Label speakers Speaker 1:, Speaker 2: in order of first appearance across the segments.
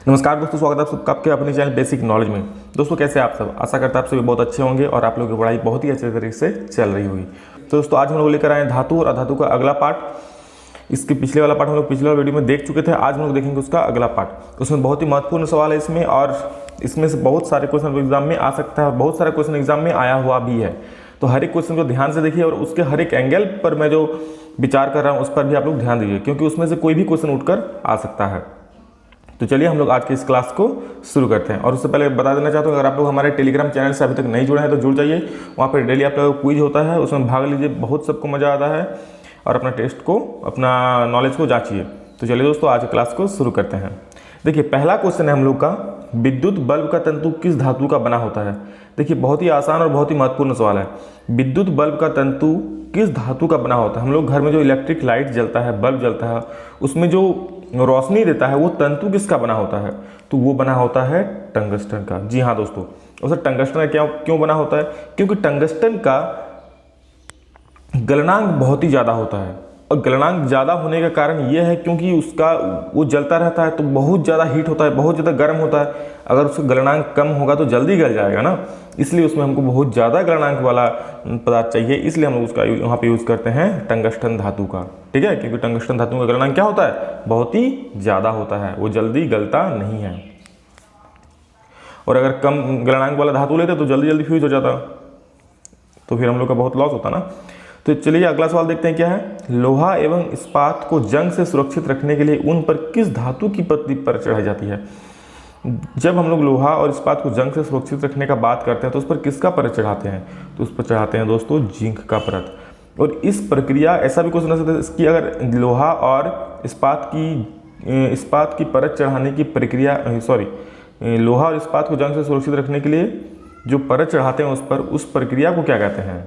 Speaker 1: नमस्कार दोस्तों, स्वागत है आप सबका आपके अपने चैनल बेसिक नॉलेज में। दोस्तों कैसे आप सब, आशा करता है आप सभी बहुत अच्छे होंगे और आप लोगों की पढ़ाई बहुत ही अच्छे तरीके से चल रही होगी। तो दोस्तों आज हम लोग लेकर आए हैं धातु और अधातु का अगला पार्ट। इसके पिछले वाला पार्ट हम लोग पिछले वाला वीडियो में देख चुके थे। आज हम लोग देखेंगे उसका अगला पार्ट। उसमें बहुत ही महत्वपूर्ण सवाल है इसमें, और इसमें से बहुत सारे क्वेश्चन एग्जाम में आ सकता है, बहुत सारे क्वेश्चन एग्जाम में आया हुआ भी है। तो हर एक क्वेश्चन को ध्यान से देखिए और उसके हर एक एंगल पर मैं जो विचार कर रहा हूँ उस पर भी आप लोग ध्यान दीजिए, क्योंकि उसमें से कोई भी क्वेश्चन उठकर आ सकता है। तो चलिए हम लोग आज की इस क्लास को शुरू करते हैं। और उससे पहले बता देना चाहता हूँ, अगर आप लोग हमारे टेलीग्राम चैनल से अभी तक नहीं जुड़े हैं तो जुड़ जाइए। वहाँ पर डेली आप लोग क्विज होता है, उसमें भाग लीजिए, बहुत सबको मज़ा आता है और अपना टेस्ट को, अपना नॉलेज को जांचिए। तो चलिए दोस्तों आज क्लास को शुरू करते हैं। देखिए पहला क्वेश्चन है हम लोग का, विद्युत बल्ब का तंतु किस धातु का बना होता है। देखिए बहुत ही आसान और बहुत ही महत्वपूर्ण सवाल है। विद्युत बल्ब का तंतु किस धातु का बना होता है। हम लोग घर में जो इलेक्ट्रिक लाइट जलता है, बल्ब जलता है, उसमें जो रोशनी देता है वो तंतु किसका बना होता है, तो वो बना होता है टंगस्टन का। जी हाँ दोस्तों, और टंगस्टन क्यों बना होता है, क्योंकि टंगस्टन का गलनांक बहुत ही ज़्यादा होता है। और गलनांक ज़्यादा होने का कारण ये है क्योंकि उसका वो जलता रहता है तो बहुत ज़्यादा हीट होता है, बहुत ज़्यादा गर्म होता है। अगर उसका गलनांक कम होगा तो जल्दी गल जाएगा ना, इसलिए उसमें हमको बहुत ज़्यादा गलनांक वाला पदार्थ चाहिए, इसलिए हम लोग उसका वहाँ पे यूज़ करते हैं टंगस्टन धातु का। ठीक है, क्योंकि टंगस्टन धातु का गलनांक क्या होता है, बहुत ही ज़्यादा होता है, वो जल्दी गलता नहीं है। और अगर कम गलनांक वाला धातु लेते तो जल्दी जल्दी फ्यूज हो जाता, तो फिर हम लोग का बहुत लॉस होता ना। तो चलिए अगला सवाल देखते हैं क्या है। लोहा एवं इस्पात को जंग से सुरक्षित रखने के लिए उन पर किस धातु की पत्ती पर चढ़ाई जाती है। जब हम लोग लोहा और इस्पात को जंग से सुरक्षित रखने का बात करते हैं तो उस पर किसका परत चढ़ाते हैं, तो उस पर चढ़ाते हैं दोस्तों जिंक का परत। और इस प्रक्रिया, ऐसा भी क्वेश्चन हो सकता है इसकी, अगर लोहा और इस्पात की परत चढ़ाने की प्रक्रिया, लोहा और इस्पात को जंग से सुरक्षित रखने के लिए जो परत चढ़ाते हैं उस पर, उस प्रक्रिया को क्या कहते हैं,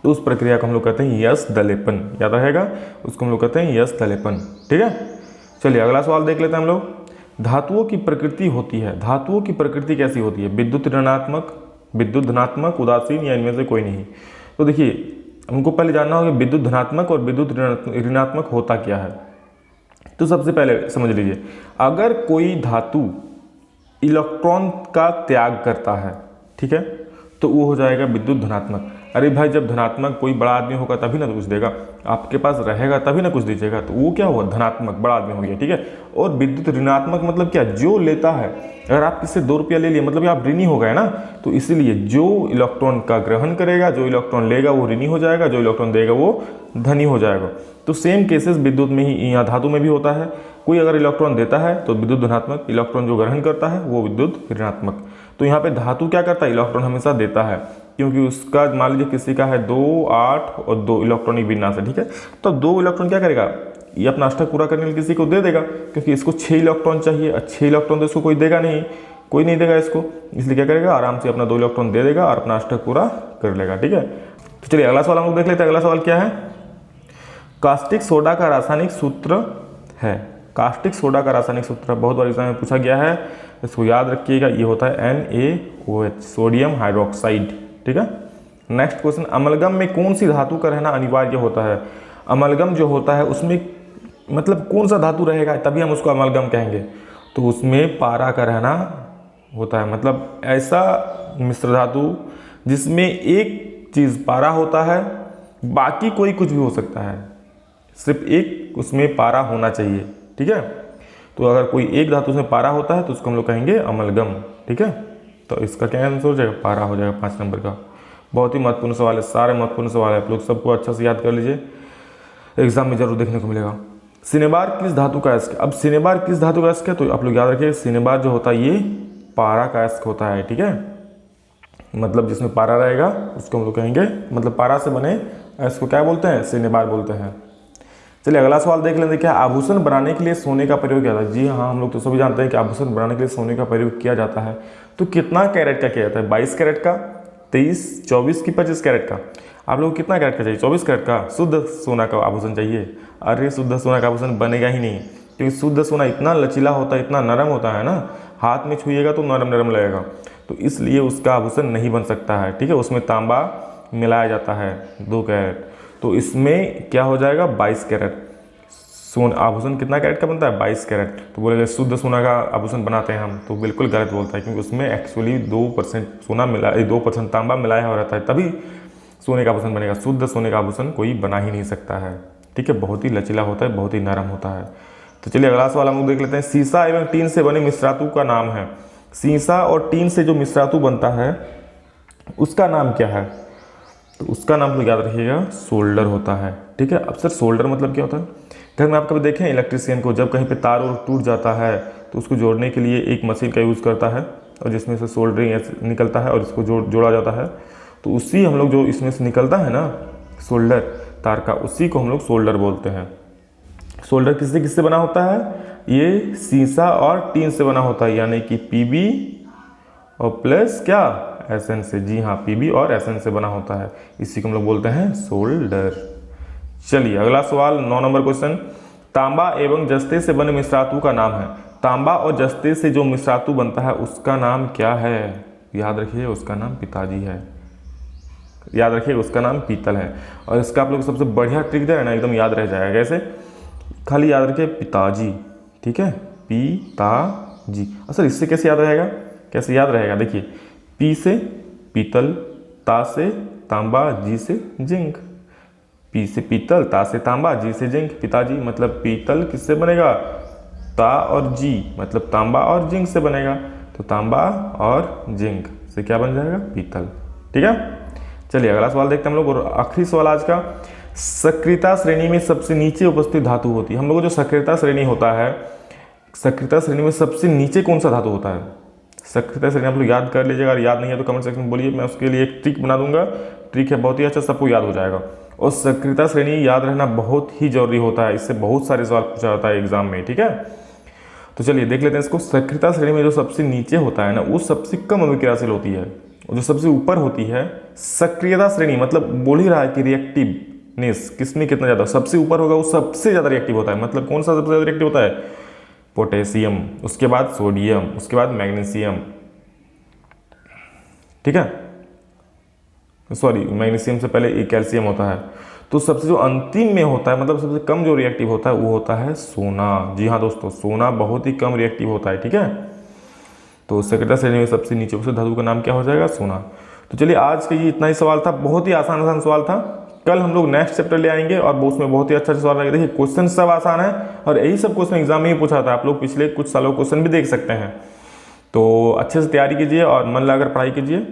Speaker 1: तो उस प्रक्रिया को हम लोग कहते हैं यश दलेपन। याद रहेगा, उसको हम लोग कहते हैं यश दलेपन। ठीक है, चलिए अगला सवाल देख लेते हैं हम लोग। धातुओं की प्रकृति होती है, धातुओं की प्रकृति कैसी होती है, विद्युत ऋणात्मक, विद्युत धनात्मक, उदासीन या इनमें से कोई नहीं। तो देखिए हमको पहले जानना होगा विद्युत धनात्मक और विद्युत ऋणात्मक होता क्या है। तो सबसे पहले समझ लीजिए, अगर कोई धातु इलेक्ट्रॉन का त्याग करता है, ठीक है, तो वो हो जाएगा विद्युत धनात्मक। अरे भाई जब धनात्मक कोई बड़ा आदमी होगा तभी ना कुछ देगा, आपके पास रहेगा तभी ना कुछ दीजिएगा, तो वो क्या हुआ, धनात्मक, बड़ा आदमी हो गया। ठीक है, और विद्युत ऋणात्मक मतलब क्या, जो लेता है, अगर आप किससे 2 रुपया ले लिए मतलब आप ऋणी हो गए ना, तो इसीलिए जो इलेक्ट्रॉन का ग्रहण करेगा, जो इलेक्ट्रॉन लेगा वो ऋणी हो जाएगा, जो इलेक्ट्रॉन देगा वो धनी हो जाएगा। तो सेम केसेस विद्युत में ही, यहाँ धातु में भी होता है। कोई अगर इलेक्ट्रॉन देता है तो विद्युत धनात्मक, इलेक्ट्रॉन जो ग्रहण करता है वो विद्युत ऋणात्मक। तो यहाँ पे धातु क्या करता है, इलेक्ट्रॉन हमेशा देता है, क्योंकि उसका मान लीजिए किसी का है 2, 8 और 2 इलेक्ट्रॉनिक विन्यास है। ठीक है, तो 2 इलेक्ट्रॉन क्या करेगा, ये अपना अष्टक पूरा करने के लिए किसी को दे देगा, क्योंकि इसको 6 इलेक्ट्रॉन चाहिए, 6 इलेक्ट्रॉन तो इसको कोई देगा नहीं, कोई नहीं देगा इसको, इसलिए क्या करेगा, आराम से अपना 2 इलेक्ट्रॉन दे देगा और अपना अष्टक पूरा कर लेगा। ठीक है, तो चलिए अगला सवाल हम लोग देख लेते हैं। अगला सवाल क्या है, कास्टिक सोडा का रासायनिक सूत्र है। कास्टिक सोडा का रासायनिक सूत्र बहुत बार एग्जाम में पूछा गया है, इसको याद रखिएगा, ये होता है NaOH, सोडियम हाइड्रोक्साइड। ठीक है, नेक्स्ट क्वेश्चन, अमलगम में कौन सी धातु का रहना अनिवार्य होता है। अमलगम जो होता है उसमें मतलब कौन सा धातु रहेगा तभी हम उसको अमलगम कहेंगे, तो उसमें पारा का रहना होता है। मतलब ऐसा मिश्र धातु जिसमें एक चीज़ पारा होता है, बाकी कोई कुछ भी हो सकता है, सिर्फ एक उसमें पारा होना चाहिए। ठीक है, तो अगर कोई एक धातु में पारा होता है तो उसको हम लोग कहेंगे अमलगम। ठीक है, तो इसका क्या आंसर हो जाएगा, पारा हो जाएगा 5 नंबर का। बहुत ही महत्वपूर्ण सवाल है, सारे महत्वपूर्ण सवाल है, आप लोग सबको अच्छा से याद कर लीजिए, एग्जाम में जरूर देखने को मिलेगा। सिनेबार किस धातु का अयस्क। अब सिनेबार किस धातु का अयस्क है, तो आप लोग याद रखिए, सिनेबार जो होता है ये पारा का अयस्क होता है। ठीक है, मतलब जिसमें पारा रहेगा उसको हम लोग कहेंगे, मतलब पारा से बने अयस्क को क्या बोलते हैं, सिनेबार बोलते हैं। चलिए अगला सवाल देख लेते हैं, क्या आभूषण बनाने के लिए सोने का प्रयोग किया जाता है। जी हाँ, हम लोग तो सभी जानते हैं कि आभूषण बनाने के लिए सोने का प्रयोग किया जाता है। तो कितना कैरेट का किया जाता है, 22 कैरेट का, 23, 24 की 25 कैरेट का। आप लोग को कितना कैरेट का चाहिए, 24 कैरेट का शुद्ध सोना का आभूषण चाहिए। अरे शुद्ध सोना का आभूषण बनेगा ही नहीं, क्योंकि शुद्ध सोना इतना लचीला होता है, इतना नरम होता है ना, हाथ में छुइएगा तो नरम नरम लगेगा, तो इसलिए उसका आभूषण नहीं बन सकता है। ठीक है, उसमें तांबा मिलाया जाता है 2 कैरेट, तो इसमें क्या हो जाएगा 22 कैरेट। आभूषण कितना कैरेट का बनता है? 22 कैरेट। तो बोलेगा शुद्ध सोना का आभूषण बनाते हैं हम, तो बिल्कुल गलत बोलता है, क्योंकि उसमें एक्चुअली 2% सोना मिला 2% तांबा मिलाया हुआ रहता है, तभी सोने का आभूषण बनेगा। शुद्ध सोने का आभूषण कोई बना ही नहीं सकता है, ठीक है। बहुत ही लचीला होता है, बहुत ही नरम होता है। तो चलिए अगला सवाल हम लोग देख लेते हैं। सीसा एवं टीन से बने मिश्रातु का नाम है। सीसा और टीन से जो मिश्रातु बनता है उसका नाम क्या है? तो उसका नाम तो याद रखिएगा सोल्डर होता है, ठीक है। अब सर सोल्डर मतलब क्या होता है? घर में आप कभी देखें इलेक्ट्रिशियन को, जब कहीं पे तार और टूट जाता है तो उसको जोड़ने के लिए एक मशीन का यूज़ करता है, और जिसमें से सोल्डरिंग निकलता है और इसको जोड़ा जाता है। तो उसी हम लोग जो इसमें से निकलता है ना सोल्डर तार का, उसी को हम लोग सोल्डर बोलते हैं। सोल्डर किससे किससे बना होता है? ये सीसा और टीन से बना होता है, यानी कि पीबी और प्लस क्या एसएन से। जी हाँ, पीबी और एसएन से बना होता है, इसी को हम लोग बोलते हैं सोल्डर। चलिए अगला सवाल 9 नंबर क्वेश्चन। तांबा एवं जस्ते से बने मिश्रातु का नाम है। तांबा और जस्ते से जो मिश्रातु बनता है उसका नाम क्या है? याद रखिए उसका नाम पिताजी है। याद रखिए उसका नाम पीतल है। और इसका आप लोग सबसे बढ़िया ट्रिक दे रहे ना, एकदम याद रह जाएगा। कैसे? खाली याद रखिए पिताजी, ठीक है, पिताजी। सर इससे कैसे याद रहेगा? कैसे याद रहेगा? देखिए, पी से पीतल, ता से तांबा, जी से जिंक। पी से पीतल, ता से तांबा, जी से जिंक। पिताजी मतलब पीतल किससे बनेगा? ता और जी मतलब तांबा और जिंक से बनेगा। तो तांबा और जिंक से क्या बन जाएगा? पीतल, ठीक है। चलिए अगला सवाल देखते हैं हम लोग, और आखिरी सवाल आज का। सक्रियता श्रेणी में सबसे नीचे उपस्थित धातु होती है। हम लोग जो सक्रियता श्रेणी होता है, सक्रियता श्रेणी में सबसे नीचे कौन सा धातु होता है? सक्रियता श्रेणी आप लोग याद कर लीजिएगा, अगर याद नहीं है तो कमेंट सेक्शन में बोलिए, मैं उसके लिए एक ट्रिक बना दूंगा। ट्रिक है बहुत ही अच्छा, सबको याद हो जाएगा। और सक्रियता श्रेणी याद रहना बहुत ही जरूरी होता है, इससे बहुत सारे सवाल पूछा जाता है एग्जाम में, ठीक है। तो चलिए देख लेते हैं इसको। सक्रियता श्रेणी में जो सबसे नीचे होता है ना, वो सबसे कम अभिक्रियाशील होती है, और जो सबसे ऊपर होती है सक्रियता श्रेणी, मतलब बोल ही रहा है कि रिएक्टिवनेस किसमें कितना ज़्यादा, सबसे ऊपर होगा वो सबसे ज़्यादा रिएक्टिव होता है। मतलब कौन सा सबसे ज़्यादा रिएक्टिव होता है? पोटेशियम, उसके बाद सोडियम, उसके बाद मैग्नीशियम, ठीक है। सॉरी, मैग्नीशियम से पहले कैल्शियम होता है। तो सबसे जो अंतिम में होता है, मतलब सबसे कम जो रिएक्टिव होता है, वो होता है सोना। जी हाँ दोस्तों, सोना बहुत ही कम रिएक्टिव होता है, ठीक है। तो सक्रियता श्रेणी में सबसे नीचे उस धातु का नाम क्या हो जाएगा? सोना। तो चलिए आज का ये इतना ही सवाल था, बहुत ही आसान सवाल था। कल हम लोग नेक्स्ट चैप्टर ले आएंगे और उसमें बहुत ही अच्छा सवाल रहेगा। देखिए क्वेश्चन सब आसान है, और यही सब क्वेश्चन एग्जाम में ही पूछा था। आप लोग पिछले कुछ सालों क्वेश्चन भी देख सकते हैं। तो अच्छे से तैयारी कीजिए और मन लगाकर पढ़ाई कीजिए,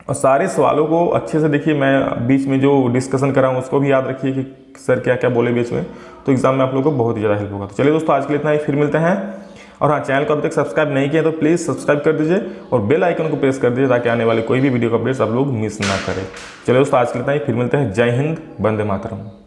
Speaker 1: और सारे सवालों को अच्छे से देखिए। मैं बीच में जो डिस्कशन कर रहा हूँ उसको भी याद रखिए कि सर क्या क्या बोले बीच में, तो एग्जाम में आप लोगों को बहुत ही ज़्यादा हेल्प होगा। तो चलिए दोस्तों आज के लिए इतना ही, फिर मिलते हैं। और हाँ, चैनल को अभी तक सब्सक्राइब नहीं किया तो प्लीज़ सब्सक्राइब कर दीजिए और बेल आइकन को प्रेस कर दीजिए, ताकि आने वाले कोई भी वीडियो का अपडेट्स आप लोग मिस ना करें। चलिए दोस्तों आज के लिए इतना ही, फिर मिलते हैं। जय हिंद, वंदे मातरम।